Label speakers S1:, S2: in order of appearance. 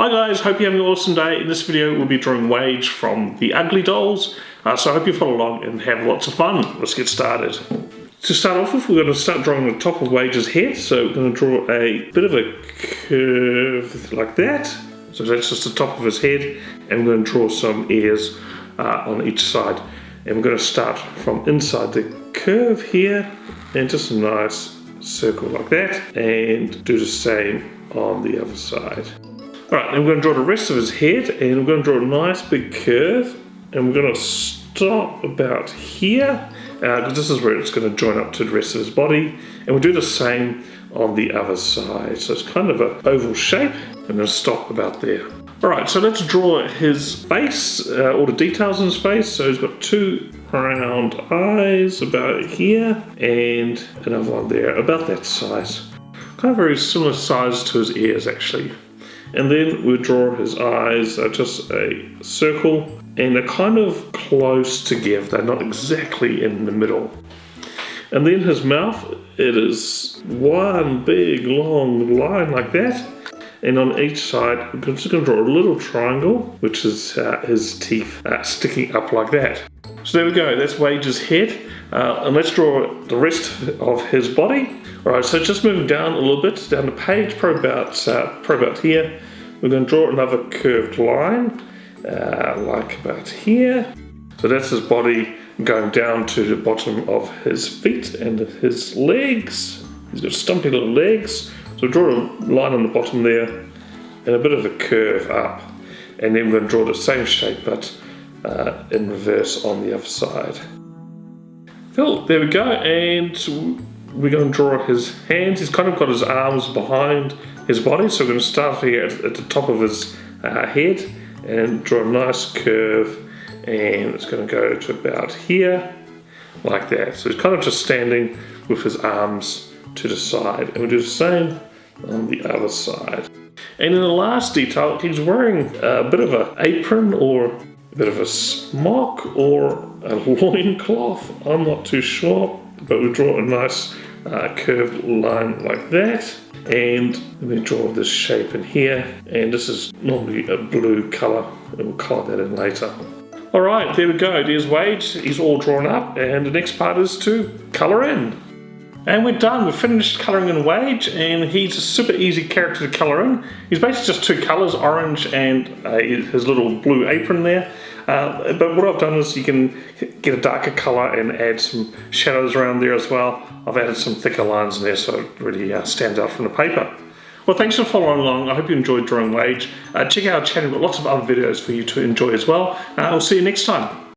S1: Hi guys, hope you're having an awesome day. In this video we'll be drawing Wage from the Uglydolls, so I hope you follow along and have lots of fun. Let's get started. To start off with, we're going to start drawing the top of Wage's head, so we're going to draw a bit of a curve like that. So that's just the top of his head, and we're going to draw some ears on each side. And we're going to start from inside the curve here, and just a nice circle like that, and do the same on the other side. Alright, then we're going to draw the rest of his head, and we're going to draw a nice big curve, and we're going to stop about here, because this is where it's going to join up to the rest of his body, and we'll do the same on the other side. So it's kind of an oval shape, and then stop about there. Alright, so let's draw his face, all the details in his face. So he's got two round eyes about here, and another one there about that size. Kind of very similar size to his ears actually. And then we'll draw his eyes, just a circle, and they're kind of close together, they're not exactly in the middle. And then his mouth, it is one big long line like that, and on each side we're just going to draw a little triangle, which is his teeth sticking up like that. So there we go, that's Wage's head, and let's draw the rest of his body. Alright, so just moving down a little bit, down the page, probably about here, we're going to draw another curved line, like about here. So that's his body going down to the bottom of his feet and his legs. He's got stumpy little legs, so draw a line on the bottom there, and a bit of a curve up. And then we're going to draw the same shape, but in reverse on the other side. Cool, there we go, and we're going to draw his hands. He's kind of got his arms behind his body, so we're going to start here at the top of his head and draw a nice curve, and it's going to go to about here, like that. So he's kind of just standing with his arms to the side, and we'll do the same on the other side. And in the last detail, he's wearing a bit of an apron or a bit of a smock or a loincloth, I'm not too sure, but we'll draw a nice curved line like that, and we draw this shape in here, and this is normally a blue colour, and we'll colour that in later. Alright, there we go, there's Wage, he's all drawn up, and the next part is to colour in. And we're done, we've finished colouring in Wage, and he's a super easy character to colour in. He's basically just two colours, orange and his little blue apron there. But what I've done is you can get a darker colour and add some shadows around there as well. I've added some thicker lines in there so it really stands out from the paper. Well, thanks for following along. I hope you enjoyed drawing Wage. Check out our channel, we've got lots of other videos for you to enjoy as well. We'll see you next time.